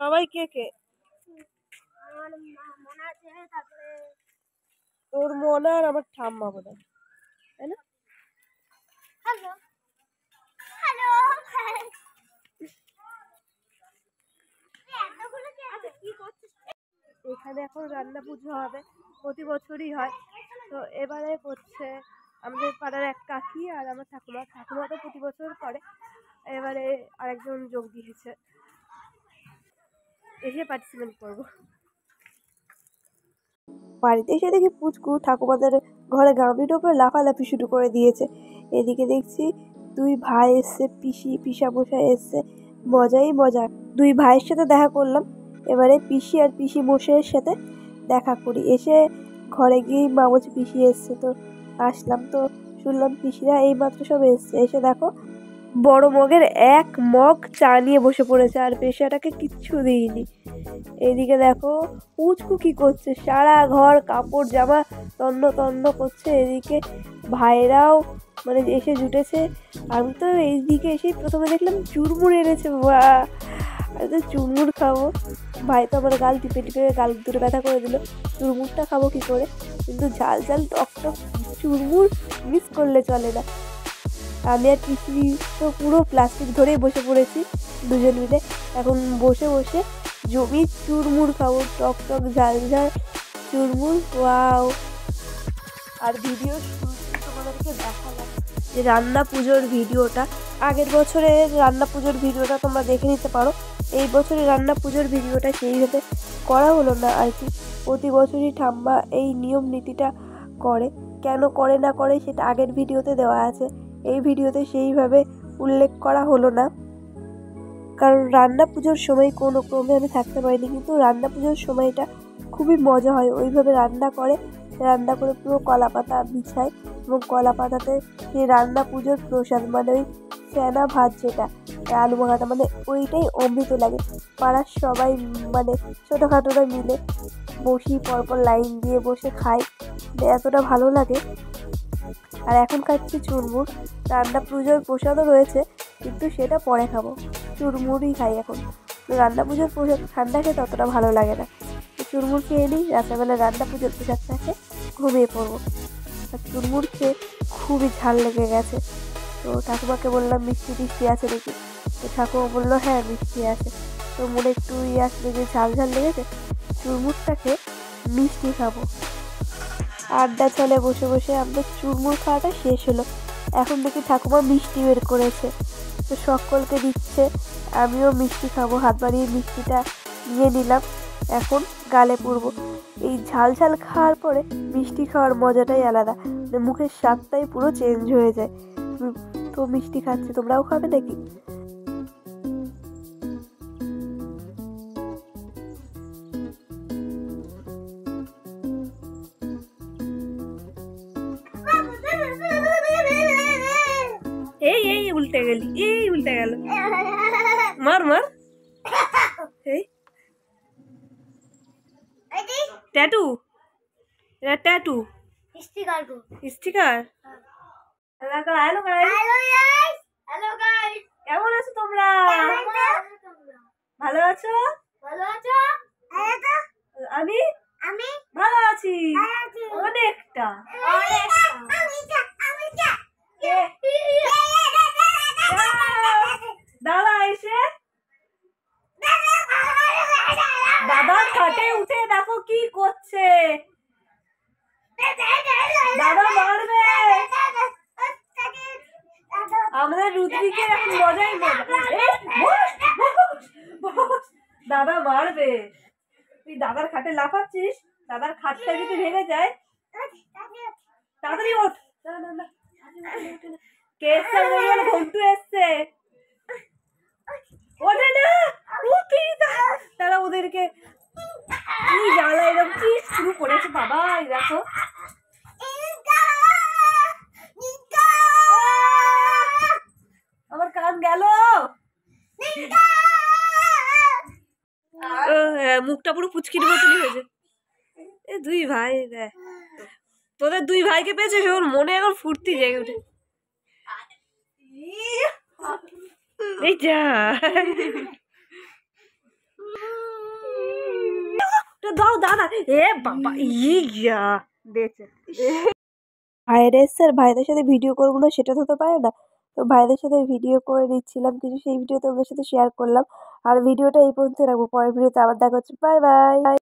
সবাই কে কে? তোর মনে আর আমার ঠাম্মা বোধ হয়, তাই না? এখানে এখন রান্না পুজো হবে, প্রতি বছরই হয়। তো এবারে করছে আমাদের পাড়ার এক কাকি আর আমার ঠাকুমা। ঠাকুমা তো প্রতি বছর করে, এবারে আরেকজন যোগ দিয়েছে, এসে পার্টিসিপেট করবো। বাড়িতে এসে দেখি পুচকু ঠাকুমাদের ঘরে গামলির ওপরে লাফালাফি শুরু করে দিয়েছে। এদিকে দেখছি দুই ভাই এসছে, পিসামশাই এসছে, মজাই মজা। দুই ভাইয়ের সাথে দেখা করলাম, এবারে পিসি আর পিসি মশাইয়ের সাথে দেখা করি। এসে ঘরে গিয়েই মা বলছে পিসি এসছে, তো আসলাম। তো শুনলাম পিসিরা এইমাত্র সব এসছে। এসে দেখো বড় মগের এক মগ চা নিয়ে বসে পড়েছে, আর পেশাটাকে কিচ্ছু দিইনি। এদিকে দেখো পুচকু কি করছে, সারা ঘর কাপড় জামা তন্ন তন্ন করছে। এদিকে ভাইরাও মানে এসে জুটেছে। আমি তো এইদিকে এসেই প্রথমে দেখলাম চুরমুর এনেছে, বা আমি তো চুরমুর খাবো। ভাই তো আমার গাল টিপে টিপে গাল দুটো ব্যথা করে দিল। চুরমুরটা খাবো কি করে, কিন্তু ঝাল ঝাল টক টক চুরমুর মিস করলে চলে না। আমি আর পিসি তো পুরো প্লাস্টিক ধরেই বসে পড়েছি দুজন মিলে। এখন বসে বসে জমি চুরমুর খাবো, টক টক ঝাল ঝাল চুরমুর। ওয়াও! আর ভিডিও তোমাদেরকে দেখালাম যে রান্না পুজোর ভিডিওটা, আগের বছরের রান্না পুজোর ভিডিওটা তোমরা দেখে নিতে পারো। এই বছরের রান্না পুজোর ভিডিওটা সেইভাবে করা হলো না আর কি। প্রতি বছরই ঠাম্মা এই নিয়ম নীতিটা করে, কেন করে না করে সেটা আগের ভিডিওতে দেওয়া আছে, এই ভিডিওতে সেইভাবে উল্লেখ করা হলো না। কারণ রান্না পুজোর সময় কোনো ক্রমে আমি থাকতে পারিনি, কিন্তু রান্না পুজোর সময়টা খুবই মজা হয়। ওইভাবে রান্না করে পুরো কলা পাতা বিছায়, এবং কলা পাতাতে সেই রান্না পুজোর প্রসাদ মানে ওই ফেনা ভাত, যেটা আলু মাখাটা, মানে ওইটাই অমৃত লাগে। পাড়ার সবাই মানে ছোটোখাটোরা মিলে বসি, পরপর লাইন দিয়ে বসে খাই, এতটা ভালো লাগে। আর এখন খাচ্ছি চুরমুর। রান্না পুজোর প্রসাদও রয়েছে, কিন্তু সেটা পরে খাবো, চুরমুরই খাই এখন। রান্না পুজোর প্রসাদ ঠান্ডা খেতে অতটা ভালো লাগে না। চুরমুর খেয়ে নিই, রাত্রেবেলা রান্না পুজোর প্রসাদটা খেয়ে ঘুমিয়ে পড়বো। আর চুরমুর খেয়ে খুবই ঝাল লেগে গেছে। তো ঠাকুমাকে বললাম মিষ্টি টিষ্টি আছে নাকি, তো ঠাকুমা বললো হ্যাঁ মিষ্টি আছে। তো মনে একটু আসলে যে ঝাল ঝাল লেগেছে, চুরমুরটা খেয়ে মিষ্টি খাবো। আড্ডা চলে বসে বসে, আমাদের চুরমুর খাওয়াটা শেষ হলো। এখন দেখি ঠাকুমা মিষ্টি বের করেছে, তো সকলকে দিচ্ছে। আমিও মিষ্টি খাবো, হাত বাড়িয়ে মিষ্টিটা নিয়ে নিলাম। এখন গালে পুরবো। এই ঝাল ঝাল খাওয়ার পরে মিষ্টি খাওয়ার মজাটাই আলাদা, মুখের স্বাদটাই পুরো চেঞ্জ হয়ে যায়। তো মিষ্টি খাচ্ছি, তোমরাও খাবে নাকি? এই এই উল্টে গেলি, এই উল্টে গেল, মার মার। এই ট্যাটু, এটা tattoo sticker. Sticker. Hello guys, hello guys, কেমন আছো তোমরা? ভালো আছো? ভালো আছো? আমি আমি ভালো আছি, অনেকটা দাদা এসে দাদা খাটে উঠে দেখো কি করছে, দাদা মারবে। আমাদের রুদ্রিকে এখন মজাই মজা, দাদা মারবে। তুই দাদার খাটে লাফাচ্ছিস, দাদার খাটটা যদি ভেঙে যায়। তাড়াতাড়ি ওঠ, কে এসছে? ঘন্টু এসছে, ওঠে না। তারা ওদেরকে কি জ্বালা, এরকম কি শুরু করেছে বাবা। দেখো আমার কান গেল, মুখটা পুরো পুচকির মতনই হয়েছে। এই দুই ভাই দেখ, তোদের দুই ভাইকে পেয়েছে, ওর মনে এখন ফুর্তি জেগে উঠে। এই যা দাও দাদা, এ বাবা ইয়া দেখছে ভাইয়ের এসছে আর ভাইদের সাথে ভিডিও করবো না সেটা তো হতে পারে না। তো ভাইদের সাথে ভিডিও করে নিচ্ছিলাম কিছু, সেই ভিডিও তোমাদের সাথে শেয়ার করলাম। আর ভিডিওটা এই পর্যন্ত রাখবো, পরের ভিডিওতে আবার দেখা হচ্ছে। Bye bye.